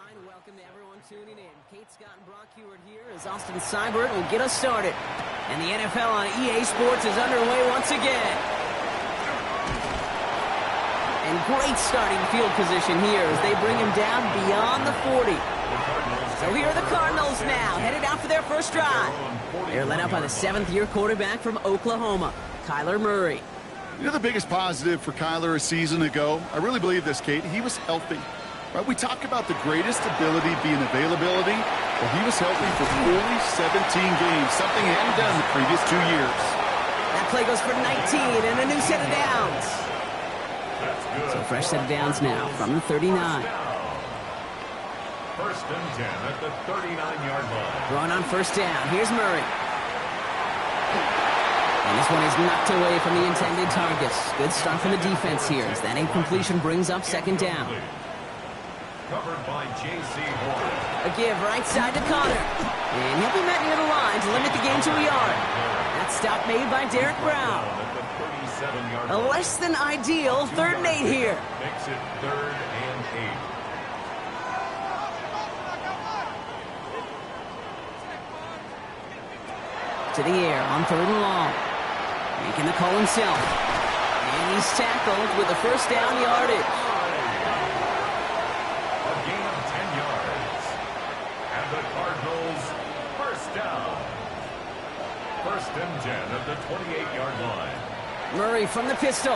Welcome to everyone tuning in. Kate Scott and Brock Heward here as Austin Seibert will get us started. And the NFL on EA Sports is underway once again. And great starting field position here as they bring him down beyond the 40. So here are the Cardinals now, headed out for their first drive. They're led up by the seventh-year quarterback from Oklahoma, Kyler Murray. You know the biggest positive for Kyler a season ago? I really believe this, Kate. He was healthy. Right, we talk about the greatest ability being availability. Well, he was healthy for fully 17 games, something he hadn't done the previous 2 years. That play goes for 19 and a new set of downs. So fresh set of downs now from the 39. First and 10 at the 39-yard line. Throwing on first down. Here's Murray. And this one is knocked away from the intended targets. Good start from the defense here as that incompletion brings up second down. Covered by J.C. Horn. A give right side to Connor. And he'll be met near the line to limit the game to a yard. That stop made by Derek Brown. A less than ideal 3rd and 8 here. Makes it 3rd and 8. To the air on 3rd and long. Making the call himself. And he's tackled with a first down yardage. First and 10 at the 28-yard line. Murray from the pistol.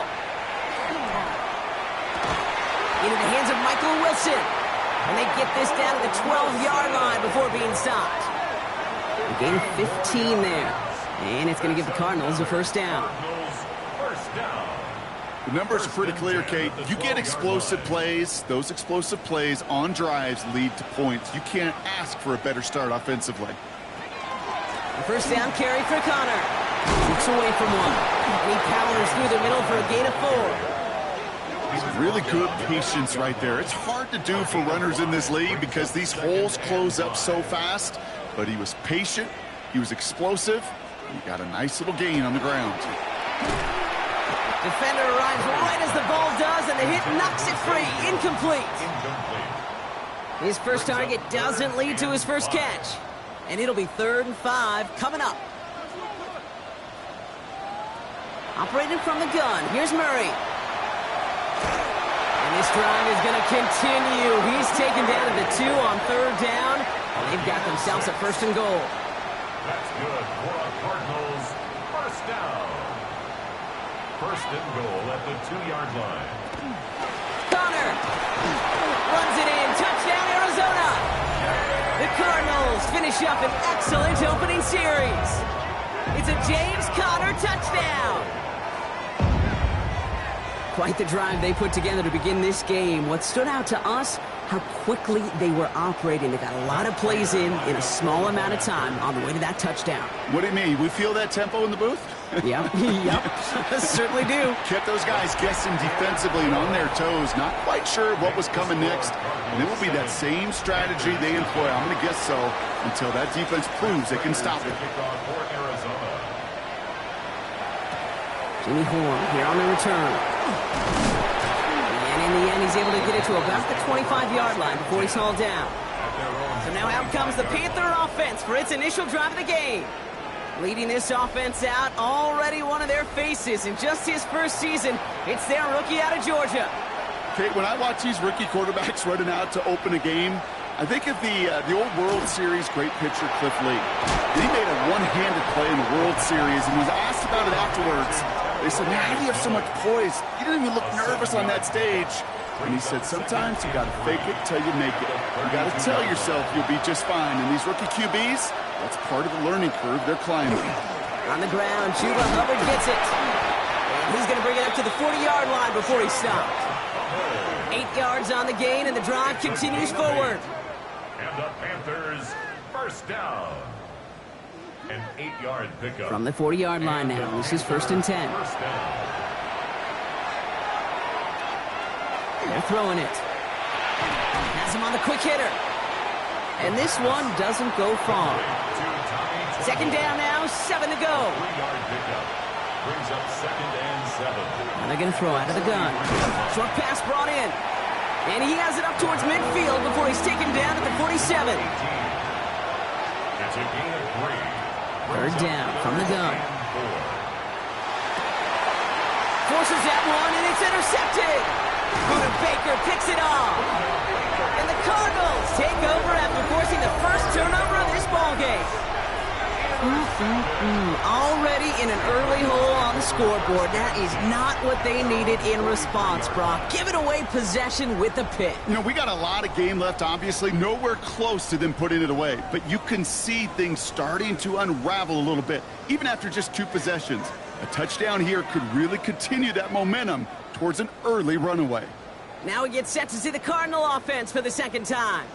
Into the hands of Michael Wilson. And they get this down to the 12-yard line before being stopped. A gain of 15 there. And it's going to give the Cardinals a first down. The numbers are pretty clear, Kate. You get explosive plays. Those explosive plays on drives lead to points. You can't ask for a better start offensively. The first down carry for Connor. Looks away from one. And he powers through the middle for a gain of 4. Really good patience right there. It's hard to do for runners in this league because these holes close up so fast. But he was patient. He was explosive. He got a nice little gain on the ground. Defender arrives right as the ball does, and the hit knocks it free. Incomplete. His first target doesn't lead to his first catch. And it'll be 3rd and 5 coming up. Operating from the gun. Here's Murray. And this drive is going to continue. He's taken down to the 2 on 3rd down. And they've got themselves a 1st and goal. That's good for a Cardinals first down. 1st and goal at the 2-yard line. Connor runs it in. Touchdown, Arizona. The Cardinals finish up an excellent opening series. It's a James Conner touchdown. Quite the drive they put together to begin this game. What stood out to us, how quickly they were operating. They got a lot of plays in a small amount of time on the way to that touchdown. What do you mean? We feel that tempo in the booth? Yep, certainly do. Kept those guys guessing defensively and on their toes, not quite sure what was coming next. And it will be that same strategy they employ, I'm going to guess so, until that defense proves they can stop it. Jimmy Horn here on the return. And in the end, he's able to get it to about the 25-yard line before he's hauled down. So now out comes the Panther offense for its initial drive of the game. Leading this offense out, already one of their faces in just his first season. It's their rookie out of Georgia. Kate, when I watch these rookie quarterbacks running out to open a game, I think of the old World Series great pitcher Cliff Lee. He made a one-handed play in the World Series and was asked about it afterwards. They said, man, how do you have so much poise? You didn't even look nervous on that stage. And he said, sometimes you got to fake it till you make it. You got to tell yourself you'll be just fine. And these rookie QBs, that's part of the learning curve they're climbing. On the ground, Chuba Hubbard gets it. And he's going to bring it up to the 40-yard line before he's stopped. 8 yards on the gain, and the drive continues forward. And the Panthers first down. An 8-yard pickup. From the 40-yard line now, this is 1st and 10. First down. They're throwing it. Has him on the quick hitter. And this one doesn't go far. 2nd down now, 7 to go. 3-yard pickup. Brings up 2nd and 7. And they're going to throw out of the gun. Short pass brought in. And he has it up towards midfield before he's taken down at the 47. It's a gain of 3. Third down from the gun. Forces that one, and it's intercepted. Buda Baker picks it off. And the Cardinals take over after forcing the first turnover of this ballgame. Already in an early hole on the scoreboard. That is not what they needed in response, Brock. Giving away possession with a pick. You know, we got a lot of game left, obviously. Nowhere close to them putting it away. But you can see things starting to unravel a little bit, even after just 2 possessions. A touchdown here could really continue that momentum towards an early runaway. Now we get set to see the Cardinal offense for the second time.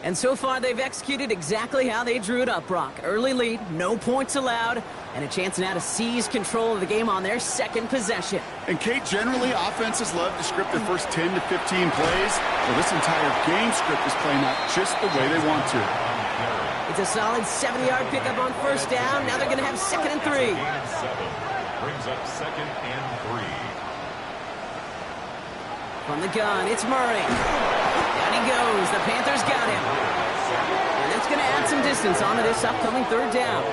And so far, they've executed exactly how they drew it up, Brock. Early lead, no points allowed, and a chance now to seize control of the game on their second possession. And, Kate, generally, offenses love to script their first 10 to 15 plays. Well, this entire game script is playing out just the way they want to. It's a solid 70-yard pickup on first down. Now they're going to have 2nd and 3. Brings up 2nd and 3. From the gun, it's Murray. Down he goes. The Panthers got him. And that's going to add some distance onto this upcoming 3rd down.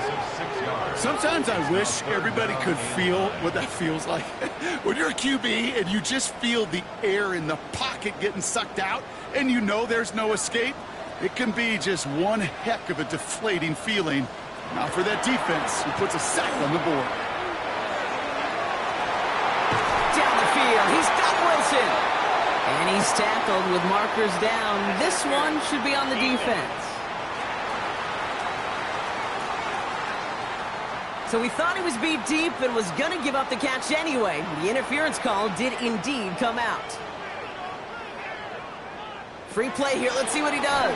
Sometimes I wish everybody could feel what that feels like. When you're a QB and you just feel the air in the pocket getting sucked out and you know there's no escape, it can be just one heck of a deflating feeling. Now for that defense, who puts a sack on the board. Down the field, he's got Wilson. And he's tackled with markers down. This one should be on the defense. So we thought he was beat deep and was going to give up the catch anyway. The interference call did indeed come out. Free play here. Let's see what he does.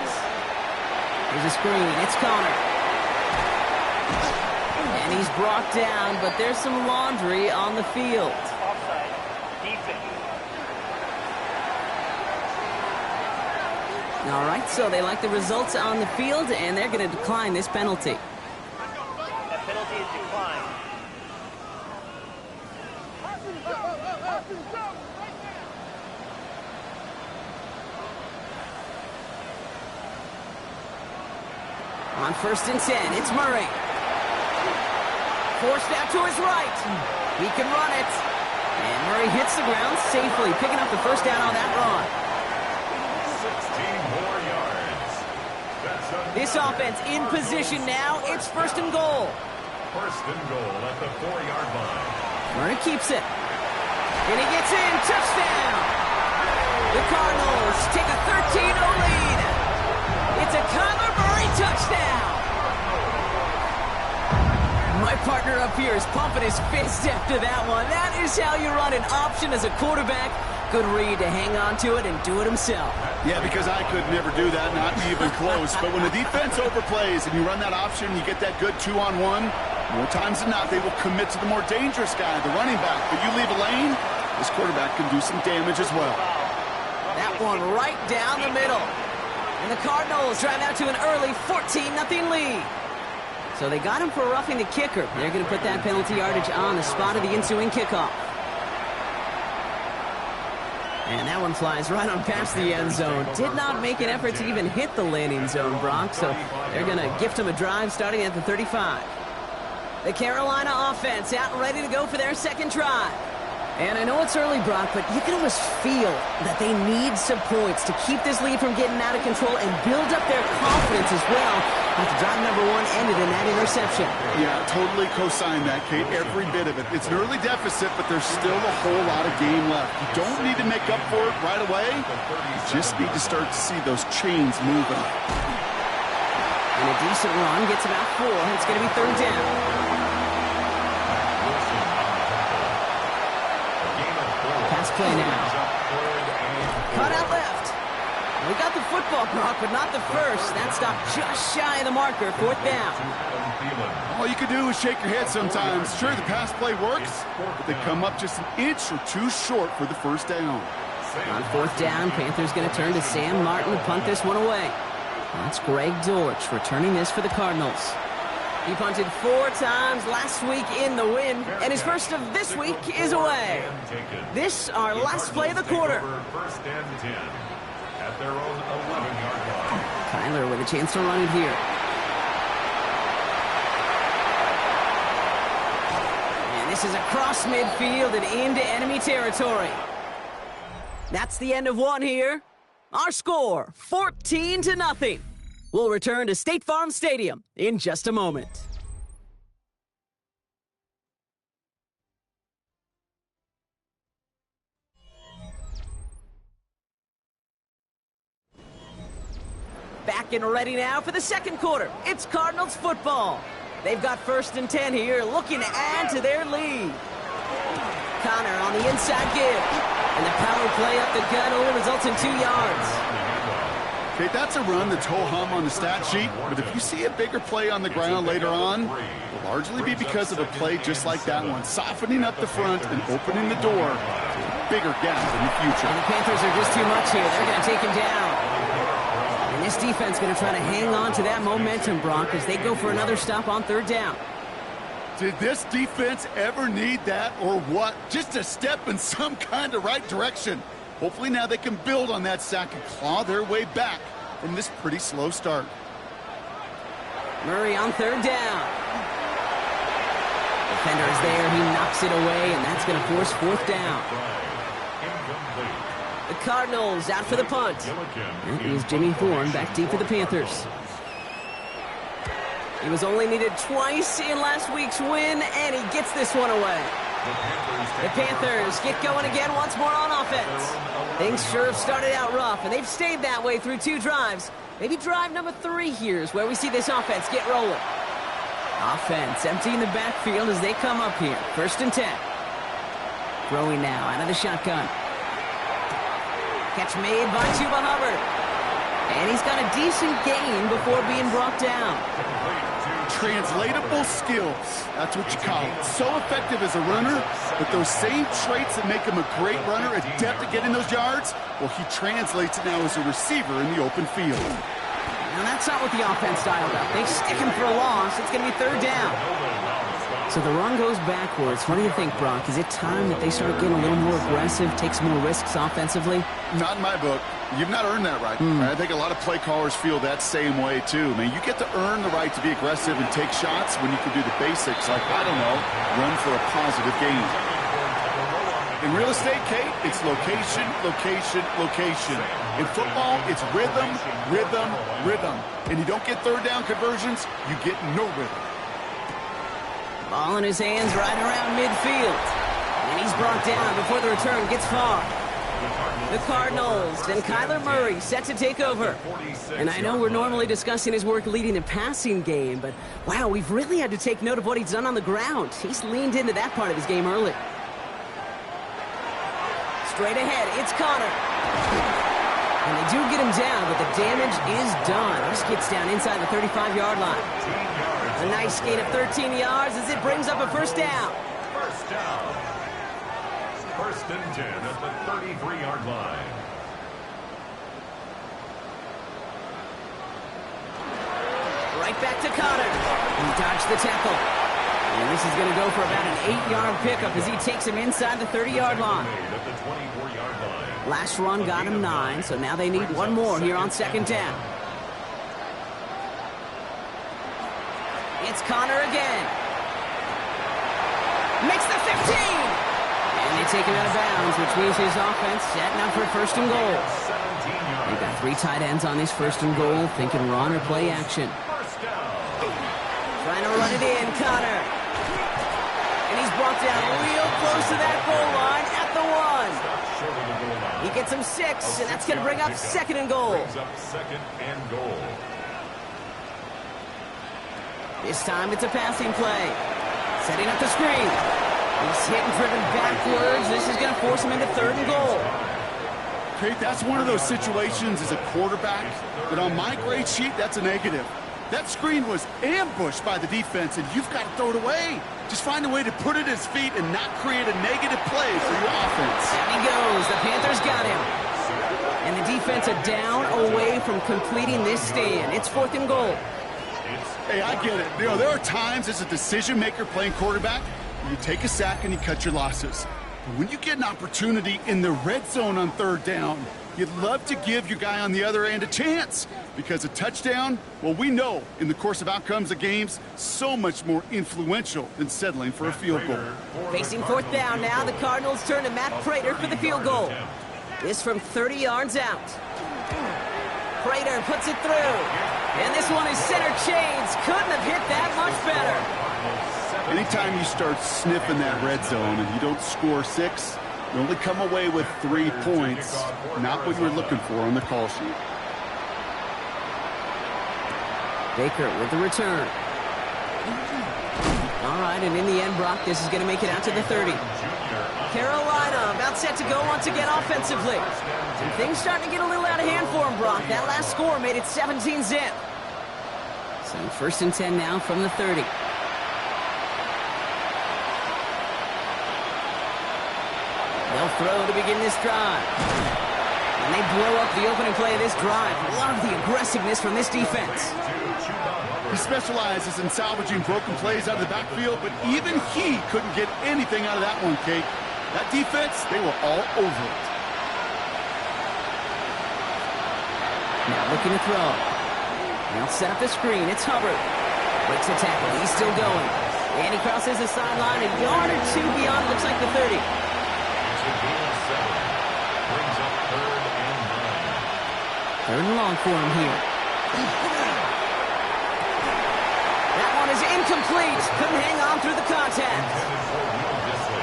Here's a screen. It's Connor. And he's brought down, but there's some laundry on the field. All right, so they like the results on the field, and they're going to decline this penalty. That penalty is declined. On 1st and 10, it's Murray. Forced out to his right. He can run it. And Murray hits the ground safely, picking up the first down on that run. 16 more yards. This offense in position now. It's 1st and goal. 1st and goal at the 4-yard line. Murray keeps it. And he gets in. Touchdown. The Cardinals take a 13-0 lead. It's a Kyler Murray touchdown. My partner up here is pumping his fist after that one. That is how you run an option as a quarterback. Good read to hang on to it and do it himself. Yeah, because I could never do that, not even close. But when the defense overplays and you run that option, you get that good 2-on-1, more times than not, they will commit to the more dangerous guy, the running back. But you leave a lane, this quarterback can do some damage as well. That one right down the middle. And the Cardinals drive out to an early 14-0 lead. So they got him for roughing the kicker. They're going to put that penalty yardage on the spot of the ensuing kickoff. And that one flies right on past the end zone. Did not make an effort to even hit the landing zone, Brock. So they're going to gift him a drive starting at the 35. The Carolina offense out and ready to go for their second drive. And I know it's early, Brock, but you can almost feel that they need some points to keep this lead from getting out of control and build up their confidence as well. After drive number 1 ended in that interception. Yeah, totally co-sign that, Kate. Every bit of it. It's an early deficit, but there's still a whole lot of game left. You don't need to make up for it right away. You just need to start to see those chains moving. And a decent run gets about 4. It's going to be 3rd down. Pass play now. Cut out left. We got the football, Brock, but not the first. That stopped just shy of the marker. 4th down. All you can do is shake your head sometimes. Sure, the pass play works, but they come up just an inch or 2 short for the 1st down. On 4th down, Panthers going to turn to Sam Martin to punt this one away. That's Greg Dortch returning this for the Cardinals. He punted 4 times last week in the win, and his first of this week is away. This, our last play of the quarter. 1st and 10. at their own 11-yard line. Kyler with a chance to run it here. And this is across midfield and into enemy territory. That's the end of one here. Our score, 14-0. We'll return to State Farm Stadium in just a moment. Back and ready now for the second quarter. It's Cardinals football. They've got 1st and 10 here, looking to add to their lead. Connor on the inside give. And the power play up the gut only results in 2 yards. Okay, that's a run that's ho-hum on the stat sheet, but if you see a bigger play on the ground later on, it'll largely be because of a play just like that one, softening up the front and opening the door to a bigger gap in the future. And the Panthers are just too much here. They're going to take him down. And this defense going to try to hang on to that momentum, Brock, as they go for another stop on 3rd down. Did this defense ever need that or what? Just a step in some kind of right direction. Hopefully now they can build on that sack and claw their way back from this pretty slow start. Murray on 3rd down. Defender is there. He knocks it away, and that's going to force 4th down. The Cardinals out for the punt. That is Jimmy Thorne back deep for the Panthers. He was only needed twice in last week's win, and he gets this one away. The Panthers get going again once more on offense. Things sure have started out rough, and they've stayed that way through 2 drives. Maybe drive number 3 here is where we see this offense get rolling. Offense emptying the backfield as they come up here. 1st and 10. Throwing now out of the shotgun. Catch made by Chuba Hubbard. And he's got a decent gain before being brought down. Translatable skills. That's what you call it. So effective as a runner, but those same traits that make him a great runner, adept at getting those yards, well, he translates it now as a receiver in the open field. Now, that's not what the offense dialed up. They stick him for a loss. It's going to be 3rd down. So the run goes backwards. What do you think, Brock? Is it time that they start getting a little more aggressive, take some more risks offensively? Not in my book. You've not earned that right. I think a lot of play callers feel that same way, too. I mean, you get to earn the right to be aggressive and take shots when you can do the basics, like, I don't know, run for a positive gain. In real estate, Kate, it's location, location, location. In football, it's rhythm, rhythm, rhythm. And you don't get 3rd down conversions, you get no rhythm. Ball in his hands right around midfield. And he's brought down before the return gets far. The Cardinals and Kyler Murray set to take over. And I know we're normally discussing his work leading the passing game, but wow, we've really had to take note of what he's done on the ground. He's leaned into that part of his game early. Straight ahead, it's Connor. And they do get him down, but the damage is done. This gets down inside the 35-yard line. A nice gain of 13 yards as it brings up a 1st down. 1st down. 1st and 10 at the 33-yard line. Right back to Connor. He dodged the tackle. And this is going to go for about an 8-yard pickup as he takes him inside the 30-yard line. Last run got him 9, so now they need one more here on 2nd down. It's Connor again. Makes the 15! And they take him out of bounds, which means his offense setting up for 1st and goal. They've got 3 tight ends on this 1st and goal, thinking run or play action. Trying to run it in, Connor. And he's brought down real close to that goal line at the 1. He gets him 6, and that's going to bring up 2nd and goal. This time it's a passing play. Setting up the screen. He's hit and driven backwards. This is going to force him into 3rd and goal. Okay, that's one of those situations as a quarterback that on my grade sheet, that's a negative. That screen was ambushed by the defense, and you've got to throw it away. Just find a way to put it at his feet and not create a negative play for your offense. And he goes. The Panthers got him. And the defense a down away from completing this stand. It's 4th and goal. Hey, I get it. You know, there are times as a decision maker playing quarterback, you take a sack and you cut your losses. But when you get an opportunity in the red zone on 3rd down, You'd love to give your guy on the other end a chance, because a touchdown, well, we know in the course of outcomes of games, so much more influential than settling for a field goal. Facing fourth down now, the Cardinals turn to Matt Prater for the field goal. This from 30 yards out. Prater puts it through. And this one is center chains. Couldn't have hit that much better. Anytime you start sniffing that red zone and you don't score 6, you only come away with 3 points, not what you were looking for on the call sheet. Baker with the return. All right, and in the end, Brock, this is going to make it out to the 30. Carolina about set to go once again offensively. And things starting to get a little out of hand for him, Brock. That last score made it 17-zip. So first and 10 now from the 30. They'll throw to begin this drive. And they blow up the opening play of this drive. Love the aggressiveness from this defense. He specializes in salvaging broken plays out of the backfield, but even he couldn't get anything out of that one, Kate. That defense, they were all over it. Now looking to throw. They'll set up the screen. It's Hubbard. Breaks the tackle. He's still going. And he crosses the sideline a yard or 2 beyond, looks like the 30. Brings up 3rd and 9. 3rd and long for him here. That one is incomplete. Couldn't hang on through the contact.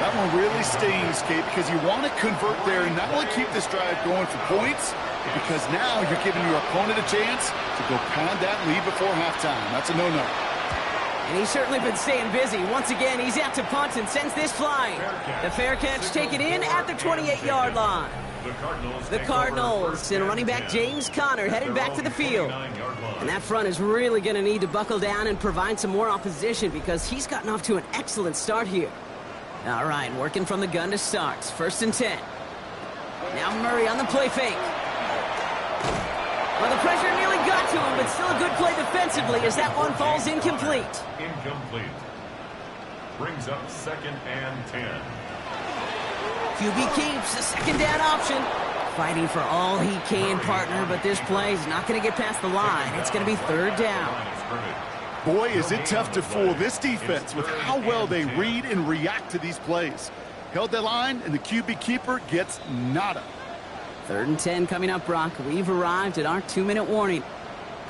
That one really stings, Kate, because you want to convert there and not only keep this drive going for points, because now you're giving your opponent a chance to go pound that lead before halftime. That's a no-no. And he's certainly been staying busy. Once again, he's out to punt and sends this flying. The fair catch taken in at the 28-yard line. The Cardinals and running back James Conner headed back to the field. And that front is really going to need to buckle down and provide some more opposition, because he's gotten off to an excellent start here. All right, working from the gun to start. 1st and 10. Now Murray on the play fake. Well, the pressure nearly got to him, but still a good play defensively as that one falls incomplete. Incomplete. Brings up 2nd and 10. QB keeps the 2nd down option. Fighting for all he can, partner, but this play is not going to get past the line. It's going to be 3rd down. Boy, is it tough to fool this defense with how well they read and react to these plays. Held that line, and the QB keeper gets nada. 3rd and 10 coming up, Brock. We've arrived at our 2-minute warning.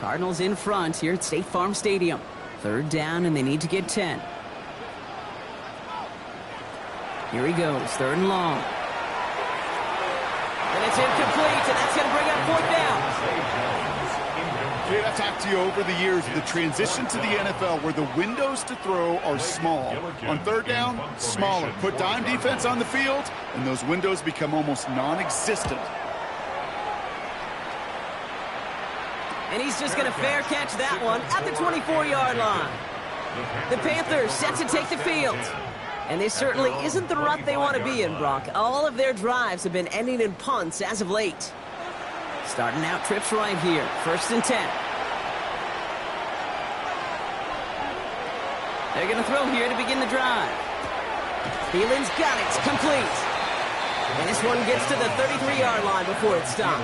Cardinals in front here at State Farm Stadium. 3rd down, and they need to get 10. Here he goes, 3rd and long. And it's incomplete, and that's going to bring up 4th down. Kate, I've talked to you over the years of the transition to the NFL where the windows to throw are small. On 3rd down, smaller. Put dime defense on the field, and those windows become almost non-existent. And he's just going to fair catch that one at the 24-yard line. The Panthers set to take the field. And this certainly isn't the rut they want to be in, Brock. All of their drives have been ending in punts as of late. Starting out trips right here. 1st and 10. They're going to throw here to begin the drive. Thielen's got it. It's complete. And this one gets to the 33-yard line before it stopped.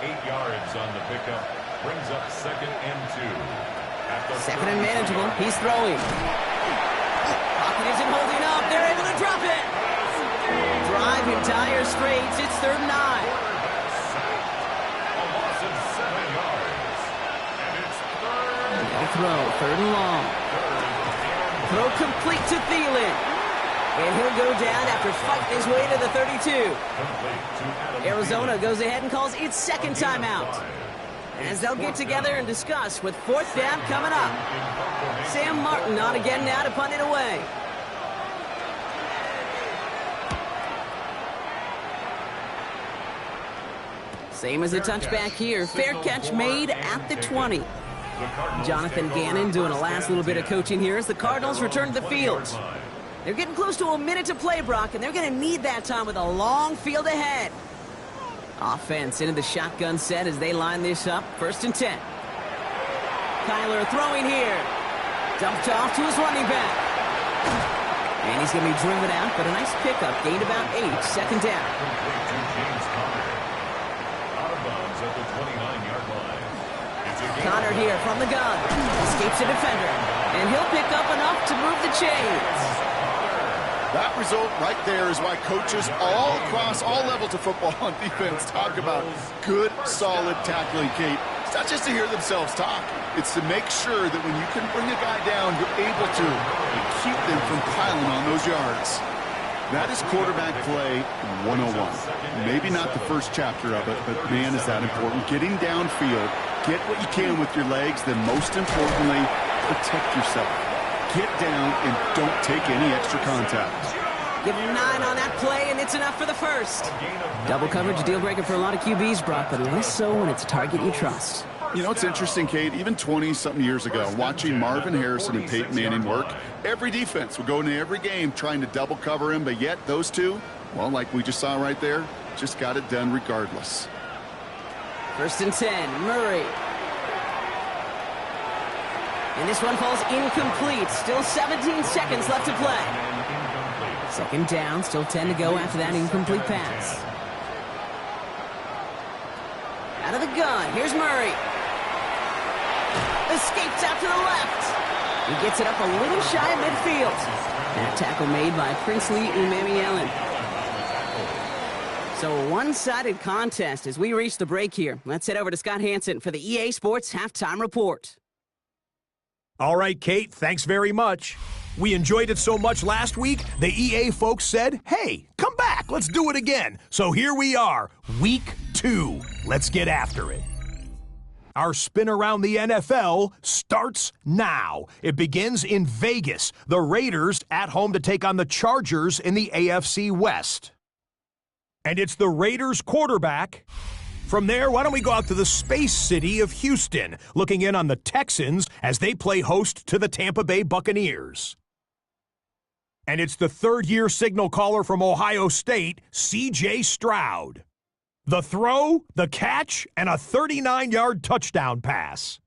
8 yards on the pickup. Brings up 2nd and 2. 2nd and manageable. He's throwing. Pocket isn't holding up. They're able to drop it. Drive in dire straits. It's 3rd and 9. A loss of 7 yards. And it's 3rd. They'll throw. 3rd and long. Throw complete to Thielen. And he'll go down after fighting his way to the 32. Arizona goes ahead and calls its 2nd timeout, as they'll get together and discuss with 4th down coming up. Sam Martin on again now to punt it away. Same as a touchback here. Fair catch made at the 20. Jonathan Gannon doing a last little bit of coaching here as the Cardinals return to the field. They're getting close to a minute to play, Brock, and they're going to need that time with a long field ahead. Offense into the shotgun set as they line this up. 1st and 10. Kyler throwing here. Dumped off to his running back. And he's going to be driven out, but a nice pickup. Gained about 8. 2nd down. at the 29-yard line. Connor here from the gun. Escapes a defender. And he'll pick up enough to move the chains. That result right there is why coaches all across all levels of football on defense talk about good, solid tackling, Kate. It's not just to hear themselves talk. It's to make sure that when you can bring a guy down, you're able to and keep them from piling on those yards. That is quarterback play 101. Maybe not the first chapter of it, but man, is that important. Getting downfield, get what you can with your legs, then most importantly, protect yourself. Get down and don't take any extra contact. Give him 9 on that play, and it's enough for the first. Double coverage, deal breaker for a lot of QBs, Brock, but less so when it's a target you trust. You know, it's interesting, Kate, even 20-something years ago, watching Marvin Harrison and Peyton Manning work, every defense would go into every game trying to double cover him, but yet those two, well, like we just saw right there, just got it done regardless. 1st and 10, Murray. And this one falls incomplete. Still 17 seconds left to play. 2nd down, still 10 to go after that incomplete pass. Out of the gun, here's Murray. Escapes out to the left. He gets it up a little shy of midfield. That tackle made by Princely Umamielen. So a one-sided contest as we reach the break here. Let's head over to Scott Hansen for the EA Sports Halftime Report. All right, Kate, thanks very much. We enjoyed it so much last week, the EA folks said, hey, come back, let's do it again. So here we are, week 2. Let's get after it. Our spin around the NFL starts now. It begins in Vegas. The Raiders at home to take on the Chargers in the AFC West. And it's the Raiders quarterback. From there, why don't we go out to the space city of Houston, looking in on the Texans as they play host to the Tampa Bay Buccaneers. And it's the third-year signal caller from Ohio State, C.J. Stroud. The throw, the catch, and a 39-yard touchdown pass.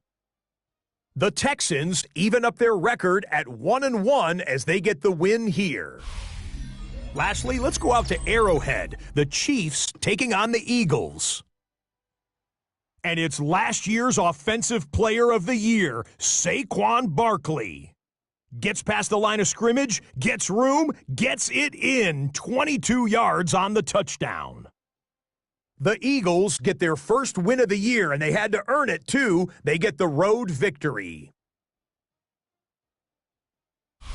The Texans even up their record at 1-1 as they get the win here. Lastly, let's go out to Arrowhead, the Chiefs taking on the Eagles. And it's last year's Offensive Player of the Year, Saquon Barkley. Gets past the line of scrimmage, gets room, gets it in, 22 yards on the touchdown. The Eagles get their first win of the year, and they had to earn it, too. They get the road victory.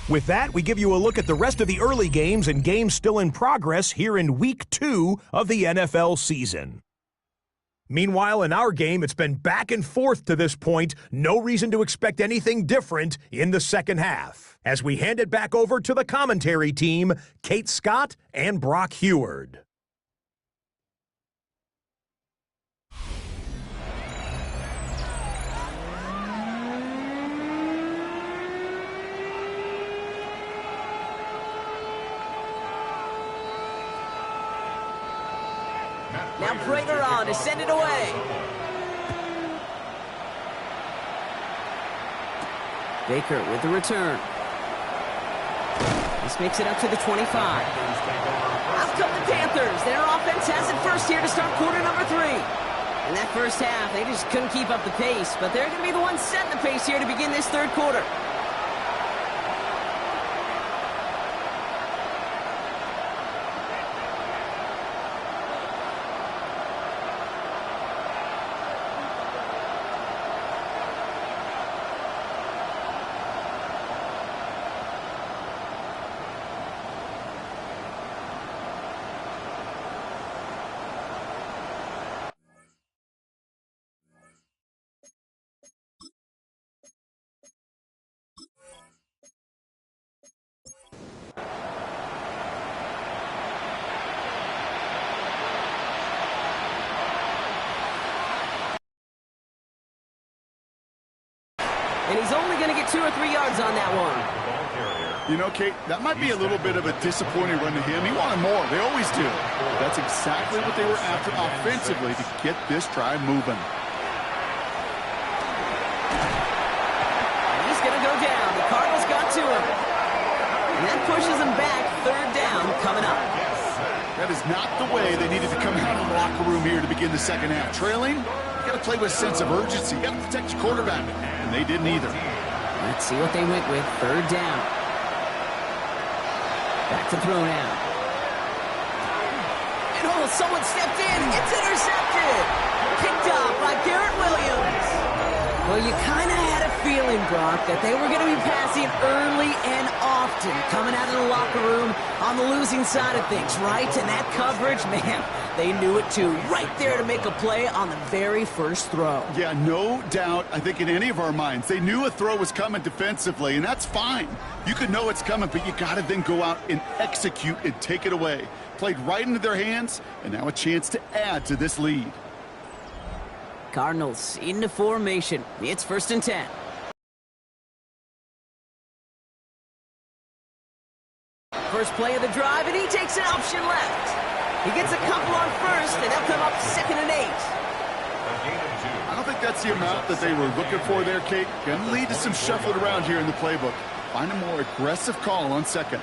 With that, we give you a look at the rest of the early games and games still in progress here in Week 2 of the NFL season. Meanwhile, in our game, it's been back and forth to this point. No reason to expect anything different in the second half. As we hand it back over to the commentary team, Kate Scott and Brock Heward. Now Prager on to send it away. Baker with the return. This makes it up to the 25. Out come the Panthers. Their offense has it first here to start quarter number 3. In that first half, they just couldn't keep up the pace, but they're going to be the ones setting the pace here to begin this third quarter. And he's only going to get 2 or 3 yards on that one. You know, Kate, that might be a little bit of a disappointing run to him. He wanted more. They always do. That's exactly what they were after offensively to get this drive moving. And he's going to go down. The Cardinals got to him. And that pushes him back. 3rd down coming up. That is not the way they needed to come out of the locker room here to begin the second half. Trailing, you got to play with a sense of urgency. You got to protect your quarterback, and they didn't either. Let's see what they went with. Third down. Back to throw now. And oh, someone stepped in. It's intercepted. Picked up by Garrett Williams. Well, you kind of had a feeling, Brock, that they were going to be passing early and often, coming out of the locker room on the losing side of things, right? And that coverage, man, they knew it too. Right there to make a play on the very first throw. Yeah, no doubt, I think in any of our minds, they knew a throw was coming defensively, and that's fine. You could know it's coming, but you got to then go out and execute and take it away. Played right into their hands, and now a chance to add to this lead. Cardinals into formation. It's 1st and 10. First play of the drive, and he takes an option left. He gets a couple on first, and they'll come up 2nd and 8. I don't think that's the amount that they were looking for there, Kate. Going to lead to some shuffling around here in the playbook. Find a more aggressive call on second.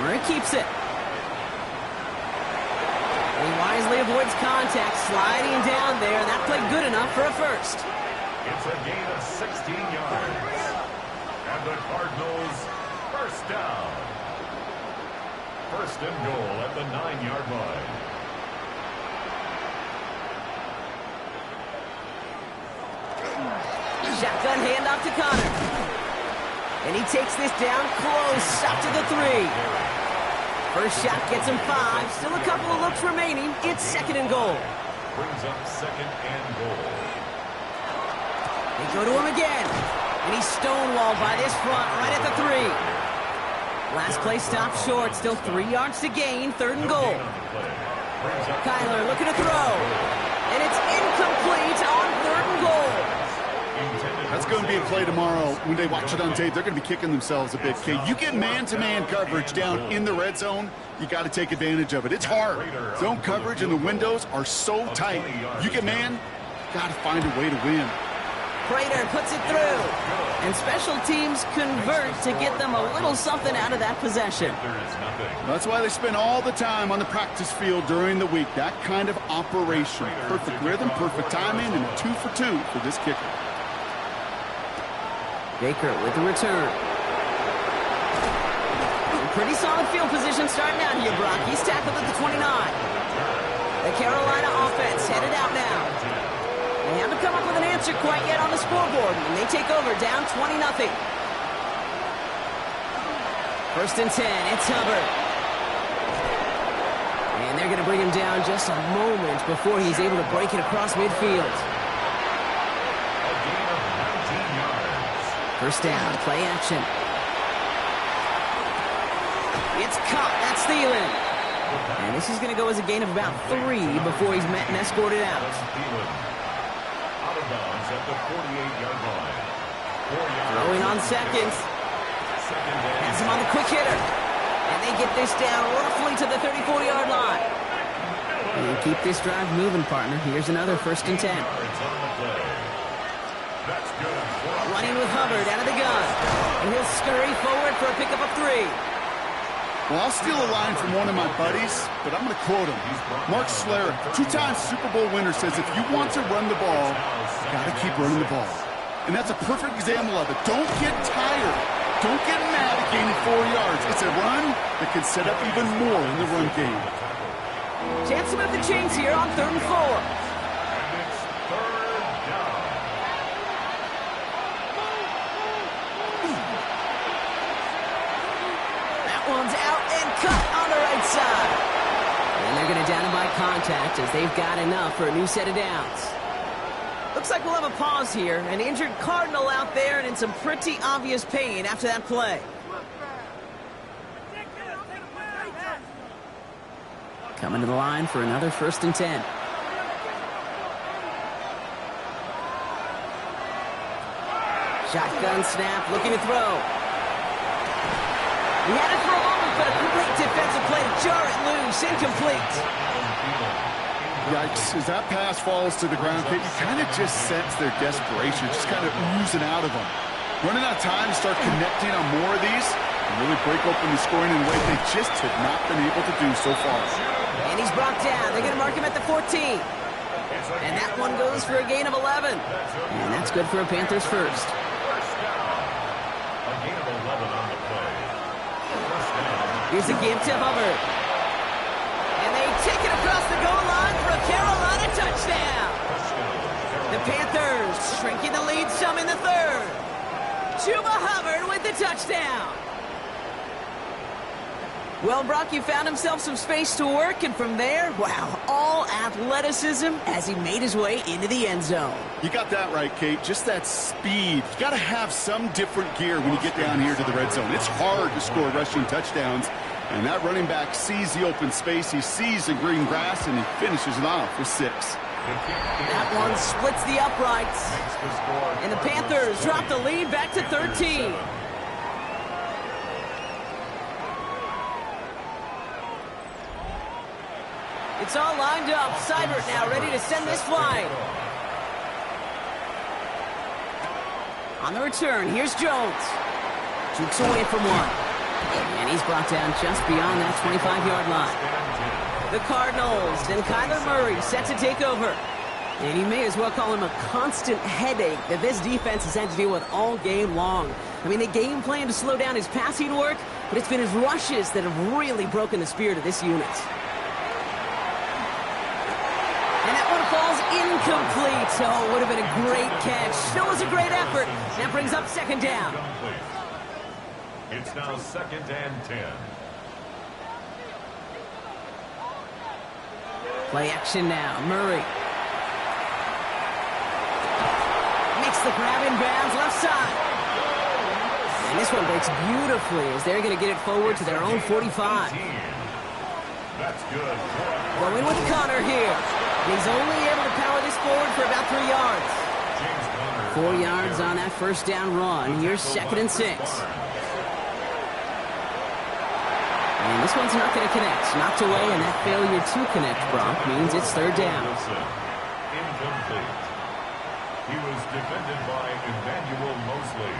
Murray keeps it. He wisely avoids contact, sliding down there. That played good enough for a first. It's a gain of 16 yards. And the Cardinals, first down. 1st and goal at the 9-yard line. Shotgun handoff to Connor. And he takes this down close, up to the 3. First shot gets him 5. Still a couple of looks remaining. It's 2nd and goal. Brings up 2nd and goal. They go to him again. And he's stonewalled by this front right at the 3. Last play stopped short. Still 3 yards to gain. 3rd and goal. Kyler looking to throw. And it's incomplete on 3rd and goal. That's going to be a play tomorrow. When they watch it on tape, they're going to be kicking themselves a bit. Okay, you get man-to-man coverage down in the red zone, you got to take advantage of it. It's hard. Zone coverage and the windows are so tight. You get man, you got to find a way to win. Prater puts it through. And special teams convert to get them a little something out of that possession. That's why they spend all the time on the practice field during the week. That kind of operation. Perfect rhythm, perfect timing, and 2 for 2 for this kicker. Baker with the return. Pretty solid field position starting out here, Brock. He's tackled at the 29. The Carolina offense headed out now. They haven't come up with an answer quite yet on the scoreboard, and they take over down 20-0. 1st and 10, it's Hubbard. And they're going to bring him down just a moment before he's able to break it across midfield. First down, play action. It's caught. That's Thielen. And this is going to go as a gain of about 3 before he's met and escorted out. Out of bounds at the 48-yard line. Throwing on seconds. Has him on the quick hitter. And they get this down roughly to the 34-yard line. And keep this drive moving, partner. Here's another 1st and 10. Running with Hubbard out of the gun. And he'll scurry forward for a pickup of 3. Well, I'll steal a line from one of my buddies, but I'm going to quote him. Mark Schlereth, 2-time Super Bowl winner, says if you want to run the ball, you got to keep running the ball. And that's a perfect example of it. Don't get tired. Don't get mad at gaining 4 yards. It's a run that can set up even more in the run game. Chance to move the chains here on 3rd and 4. One's out and cut on the right side. And they're going to down him by contact as they've got enough for a new set of downs. Looks like we'll have a pause here. An injured Cardinal out there and in some pretty obvious pain after that play. Coming to the line for another 1st and 10. Shotgun snap, looking to throw. He had it for a moment, but a complete defensive play to jar it loose. Incomplete. Yikes. As that pass falls to the ground, Kate, you kind of just sense their desperation, just kind of oozing out of them. Running out of time to start connecting on more of these, really break open the scoring in a way they just have not been able to do so far. And he's brought down. They're going to mark him at the 14. And that one goes for a gain of 11. And that's good for a Panthers first. A gain of 11 on the play. First down. Here's a give to Hubbard. And they take it across the goal line for a Carolina touchdown. The Panthers shrinking the lead some in the third. Chuba Hubbard with the touchdown. Well, Brock, you found himself some space to work, and from there, wow, all athleticism as he made his way into the end zone. You got that right, Kate. Just that speed. You got to have some different gear when you get down here to the red zone. It's hard to score rushing touchdowns, and that running back sees the open space, he sees the green grass, and he finishes it off with 6. That one splits the uprights, and the Panthers drop the lead back to 13. It's all lined up. Seibert now ready to send this flying. On the return, here's Jones. Jukes away from one. And he's brought down just beyond that 25-yard line. The Cardinals and Kyler Murray set to take over. And you may as well call him a constant headache that this defense has had to deal with all game long. I mean, they game plan to slow down his passing work, but it's been his rushes that have really broken the spirit of this unit. And that one falls incomplete. Oh, it would have been a great catch. Still was a great effort. That brings up second down. It's now 2nd and 10. Play action now. Murray. Makes the grab in bounds left side. And this one breaks beautifully as they're going to get it forward to their own 45. That's good. Going with Connor here. He's only able to power this forward for about 3 yards. 4 yards on that first down run. Here's 2nd and 6. And this one's not going to connect. Knocked away, and that failure to connect, Brock, means it's 3rd down. Incomplete. He was defended by Emmanuel Mosley.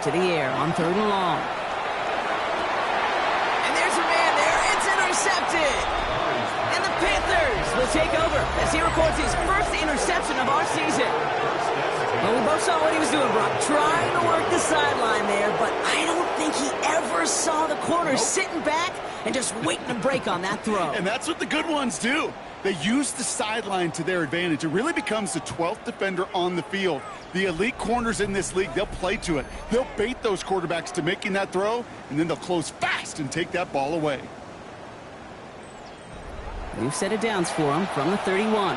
To the air on 3rd and long. And there's a man there. It's intercepted. And the Panthers will take over as he records his first interception of our season. Well, we both saw what he was doing, Brock, trying to work the sideline there, but I don't think he ever saw the corner sitting back and just waiting to break on that throw. And that's what the good ones do. They use the sideline to their advantage. It really becomes the 12th defender on the field. The elite corners in this league, they'll play to it. They'll bait those quarterbacks to making that throw, and then they'll close fast and take that ball away. New set of downs for him from the 31.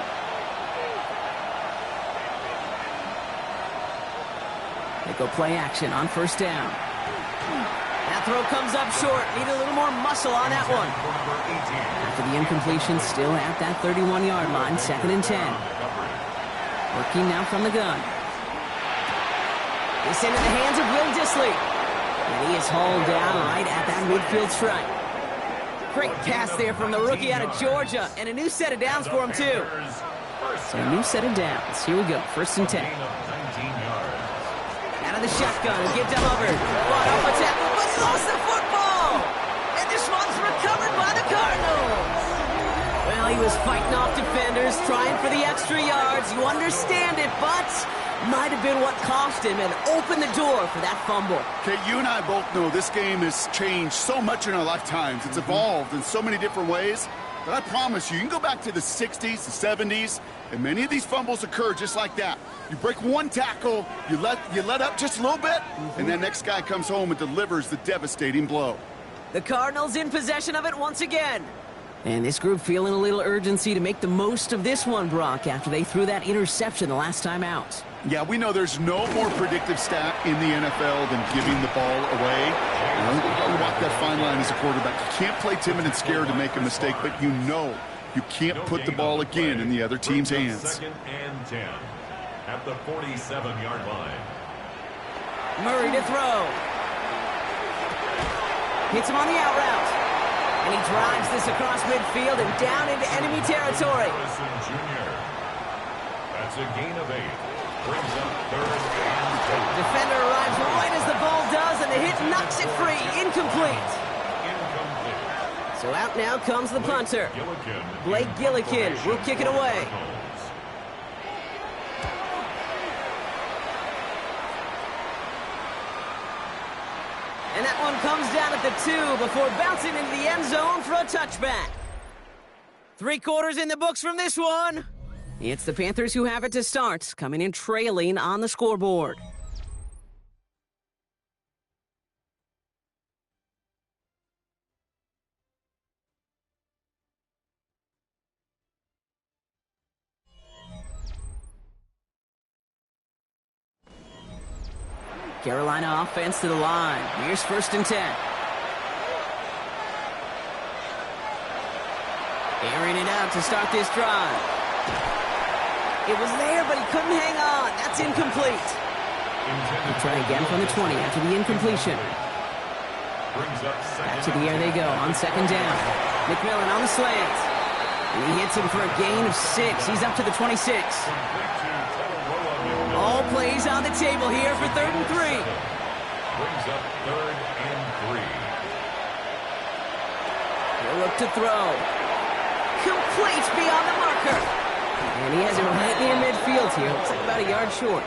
They go play action on 1st down. That throw comes up short. Need a little more muscle on that one. After the incompletion, still at that 31-yard line, 2nd and 10. Working now from the gun. This into the hands of Will Dissly. And he is hauled down right at that midfield stripe. Great pass there from the rookie out of Georgia. And a new set of downs for him, too. So a new set of downs. Here we go, 1st and 10. Out of the shotgun, give to Hubbard. Fought off a tackle, but lost the football! And this one's recovered by the Cardinals! Well, he was fighting off defenders, trying for the extra yards. You understand it, but might have been what cost him and opened the door for that fumble. Okay, you and I both know this game has changed so much in our lifetimes. It's evolved in so many different ways. But I promise you, you can go back to the 60s, the 70s, and many of these fumbles occur just like that. You break one tackle, you let up just a little bit, and that next guy comes home and delivers the devastating blow. The Cardinals in possession of it once again. And this group feeling a little urgency to make the most of this one, Brock, after they threw that interception the last time out. Yeah, we know there's no more predictive stat in the NFL than giving the ball away. You walk that fine line as a quarterback. You can't play timid and scared to make a mistake, but you know you can't put the ball again in the other team's hands. 2nd and 10 at the 47-yard line. Murray to throw. Hits him on the out route. And he drives this across midfield and down into enemy territory. Jr. That's a gain of 8. Brings up third and 10. Defender arrives right as the ball does, and the hit knocks it free. Incomplete. So out now comes the punter. Blake Gillikin will kick it away. And that one comes down at the 2 before bouncing into the end zone for a touchback. 3 quarters in the books from this one. It's the Panthers who have it to start, coming in trailing on the scoreboard. Carolina offense to the line. Here's 1st and 10. Airing it out to start this drive. It was there, but he couldn't hang on. That's incomplete. He'll try again from the 20 after the incompletion. Back to the air they go on 2nd down. McMillan on the slant. And he hits him for a gain of 6. He's up to the 26. All plays on the table here for 3rd and 3. Brings up 3rd and 3. He'll look to throw. Complete beyond the marker. And he has it right near midfield here. Looks like about a yard short.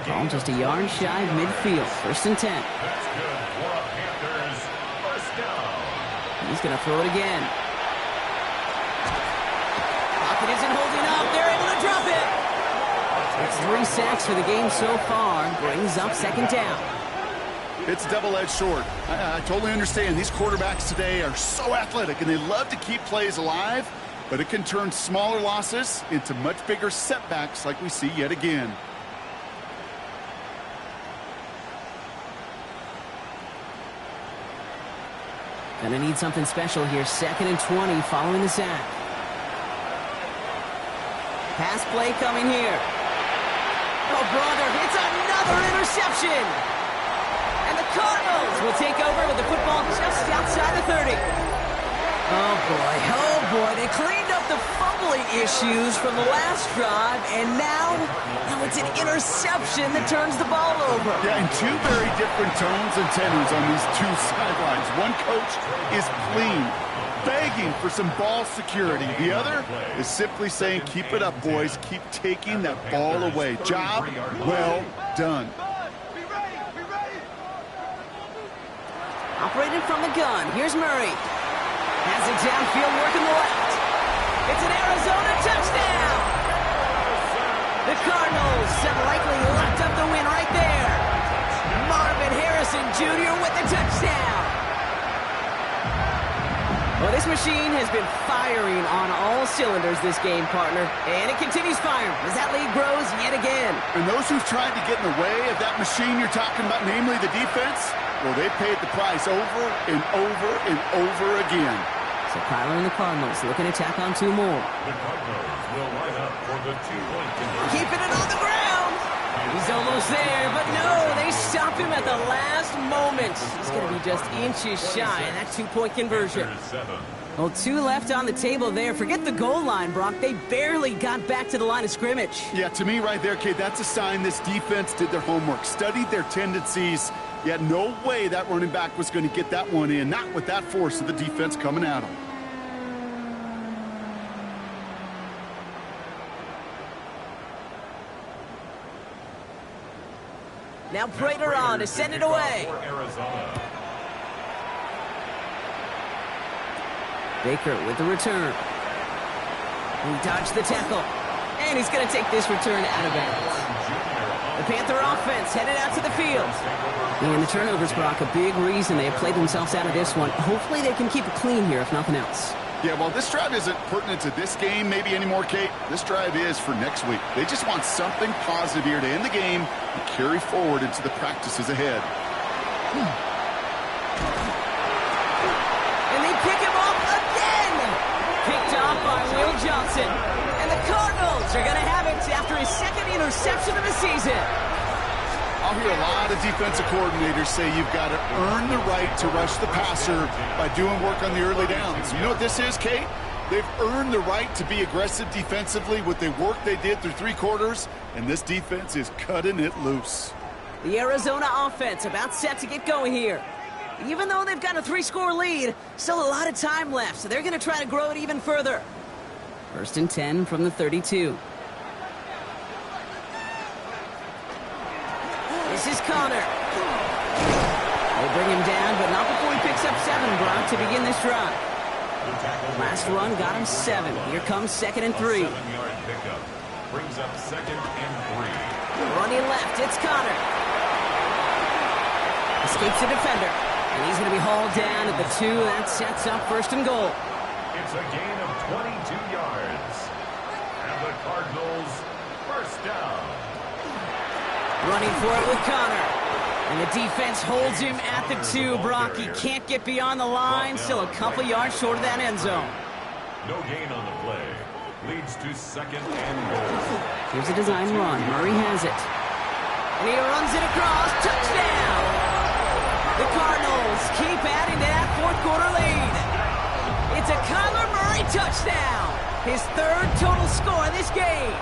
Ball just a yard shy of midfield. 1st and 10. That's good for a Panthers first down. He's going to throw it again. Pocket isn't holding up. They're able to drop it. It's 3 sacks for the game so far. Brings up 2nd down. It's a double-edged sword. I totally understand. These quarterbacks today are so athletic, and they love to keep plays alive, but it can turn smaller losses into much bigger setbacks like we see yet again. Gonna need something special here. 2nd and 20 following the sack. Pass play coming here. Oh, brother, it's another interception. And the Cardinals will take over with the football just outside the 30. Oh, boy. They cleaned up the fumbling issues from the last drive, and now it's an interception that turns the ball over. Yeah, and 2 very different tones and tenors on these 2 sidelines. One coach is pleading, begging for some ball security. The other is simply saying, keep it up, boys. Keep taking that ball away. Job well done. Operating from the gun. Here's Murray. Has it downfield, working the left. It's an Arizona touchdown. The Cardinals have likely locked up the win right there. Marvin Harrison Jr. with the touchdown. Well, this machine has been firing on all cylinders this game, partner. And it continues firing as that lead grows yet again. And those who've tried to get in the way of that machine you're talking about, namely the defense, well, they paid the price over and over and over again. So Kyler and the Cardinals looking to tack on 2 more. The Cardinals will line up for the 2-point conversion. Keeping it on the ground. He's almost there, but no, they stop him at the last moment. He's going to be just inches shy of that 2-point conversion. Well, 2 left on the table there. Forget the goal line, Brock. They barely got back to the line of scrimmage. Yeah, to me right there, Kate, that's a sign this defense did their homework, studied their tendencies. Yet no way that running back was going to get that one in, not with that force of the defense coming at him. Now Prater on to send it away. Baker with the return. He dodged the tackle. And he's going to take this return out of bounds. The Panther offense headed out to the field. And the turnovers, Brock, a big reason they have played themselves out of this one. Hopefully they can keep it clean here, if nothing else. Yeah, well, this drive isn't pertinent to this game maybe anymore, Kate. This drive is for next week. They just want something positive here to end the game and carry forward into the practices ahead. And they pick him off again. Picked off by Will Johnson. And the Cardinals are going to have it after his 2nd interception of the season. I'll hear a lot of defensive coordinators say you've got to earn the right to rush the passer by doing work on the early downs. You know what this is, Kate? They've earned the right to be aggressive defensively with the work they did through 3 quarters, and this defense is cutting it loose. The Arizona offense about set to get going here. Even though they've got a 3-score lead, still a lot of time left, so they're going to try to grow it even further. 1st and 10 from the 32. This is Connor. They bring him down, but not before he picks up 7, Brock, to begin this drive. Last run got him 7. Here comes 2nd and 3. 7-yard pickup brings up 2nd and 3. Running left, it's Connor. Escapes the defender, and he's going to be hauled down at the 2. That sets up 1st and goal. It's a gain of 22 yards. And the Cardinals, 1st down. Running for it with Connor. And the defense holds him at the 2. Brock, he can't get beyond the line. Still a couple yards short of that end zone. No gain on the play. Leads to 2nd and goal. Here's a design run. Murray has it. And he runs it across. Touchdown! The Cardinals keep adding to that 4th quarter lead. It's a Kyler Murray touchdown. His 3rd total score in this game.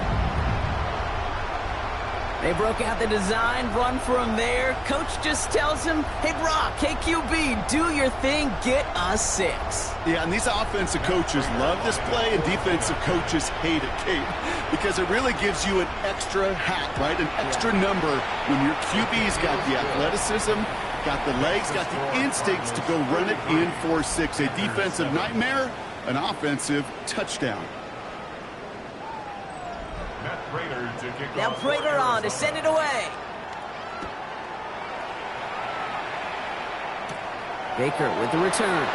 They broke out the design run for him there. Coach just tells him, hey, Brock, KQB, do your thing, get us 6. Yeah, and these offensive coaches love this play, and defensive coaches hate it, Kate, because it really gives you an extra hat, right? An extra number when your QB's got the athleticism, got the legs, got the instincts to go run it in for 6. A defensive nightmare, an offensive touchdown. Now Prater on to send it away. Baker with the return.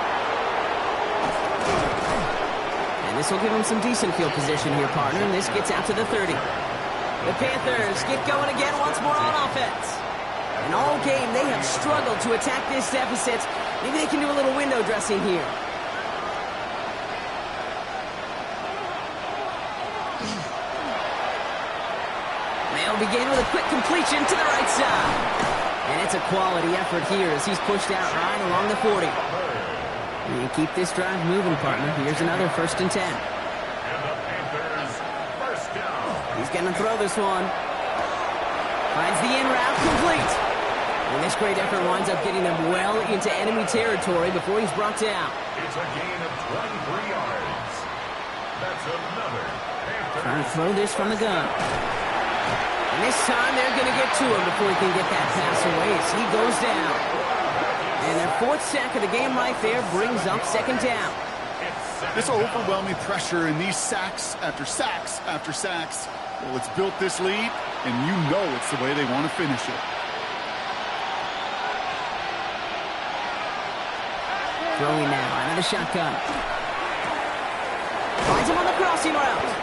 And this will give him some decent field position here, partner, and this gets out to the 30. The Panthers get going again once more on offense. And all game, they have struggled to attack this deficit. Maybe they can do a little window dressing here. They'll begin with a quick completion to the right side. And it's a quality effort here as he's pushed out right along the 40. And keep this drive moving, partner. Here's another 1st and 10. And the Panthers, 1st down. He's going to throw this one. Finds the in route complete. And this great effort winds up getting them well into enemy territory before he's brought down. It's a gain of 23 yards. That's another Panthers. Trying to throw this from the gun. And this time they're going to get to him before he can get that pass away as he goes down. And their 4th sack of the game right there brings up 2nd down. This overwhelming pressure and these sacks after sacks after sacks, well, it's built this lead, and you know it's the way they want to finish it. Throwing now out of the shotgun. Finds him on the crossing route.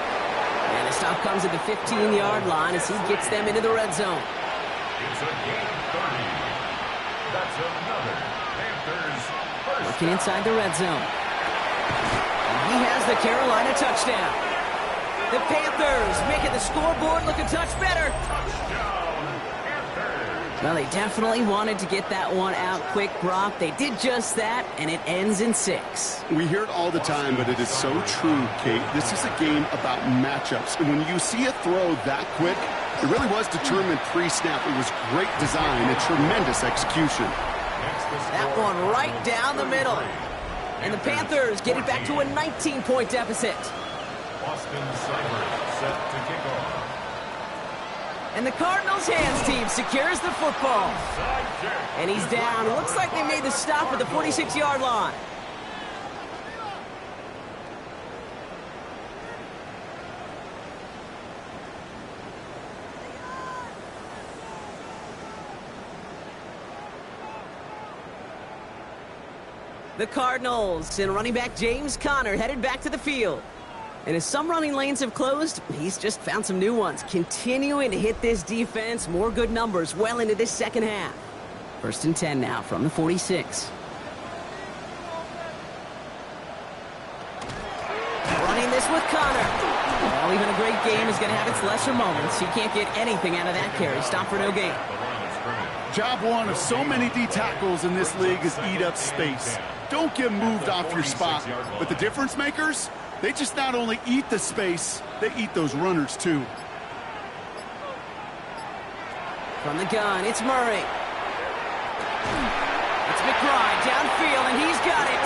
And the stop comes at the 15-yard line as he gets them into the red zone. It's a gain of 30. That's another Panthers 1st. Working inside the red zone. And he has the Carolina touchdown. The Panthers making the scoreboard look a touch better. Well, they definitely wanted to get that one out quick, Brock. They did just that, and it ends in 6. We hear it all the time, but it is so true, Kate. This is a game about matchups. And when you see a throw that quick, it really was determined pre-snap. It was great design and tremendous execution. That one right down the middle. And the Panthers get it back to a 19-point deficit. Austin Seibert set to kick off. And the Cardinals hands team secures the football. And he's down. Looks like they made the stop at the 46-yard line. The Cardinals and running back James Conner headed back to the field. And as some running lanes have closed, he's just found some new ones, continuing to hit this defense. More good numbers well into this 2nd half. 1st and 10 now from the 46. Running this with Conner. Well, even a great game is going to have its lesser moments. He can't get anything out of that carry. Stop for no gain. Job one of so many D tackles in this league is eat up space. Don't get moved off your spot. But the difference makers, They just not only eat the space, they eat those runners too. From the gun, it's Murray. It's McBride downfield, and he's got it.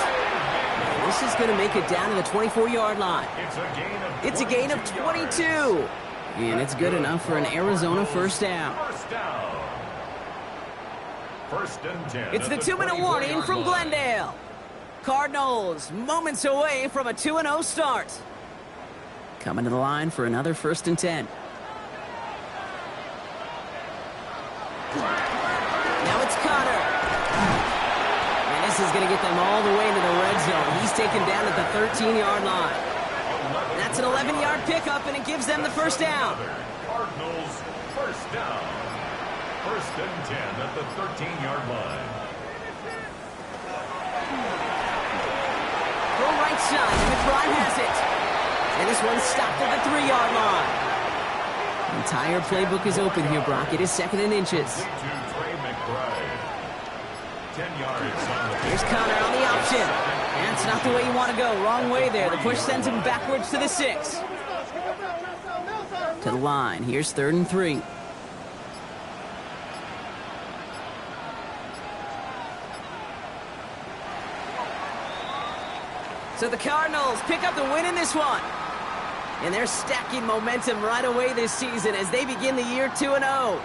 This is going to make it down to the 24-yard line. It's a gain of 22. And it's good enough for an Arizona first down. First and 10. It's the 2-minute warning from Glendale. Cardinals moments away from a 2-0 start. Coming to the line for another first and 10. Now it's Connor. And this is going to get them all the way into the red zone. He's taken down at the 13-yard line. That's an 11-yard pickup, and it gives them the first down. Cardinals first down. First and 10 at the 13-yard line. Full right side, and McBride has it. And this one's stopped at the 3-yard line. The entire playbook is open here, Brock. It is second and inches. Here's Connor on the option. That's not the way you want to go. Wrong way there. The push sends him backwards to the 6. To the line. Here's 3rd and 3. So the Cardinals pick up the win in this one. And they're stacking momentum right away this season as they begin the year 2-0.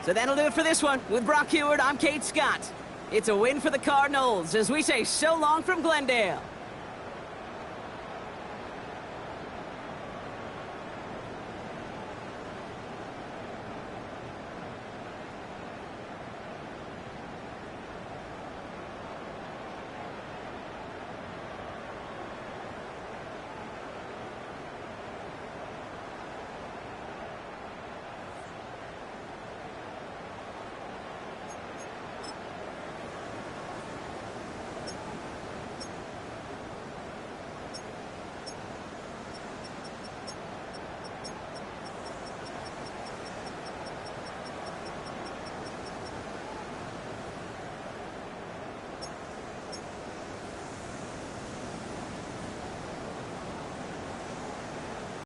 So that'll do it for this one. With Brock Heward, I'm Kate Scott. It's a win for the Cardinals as we say so long from Glendale.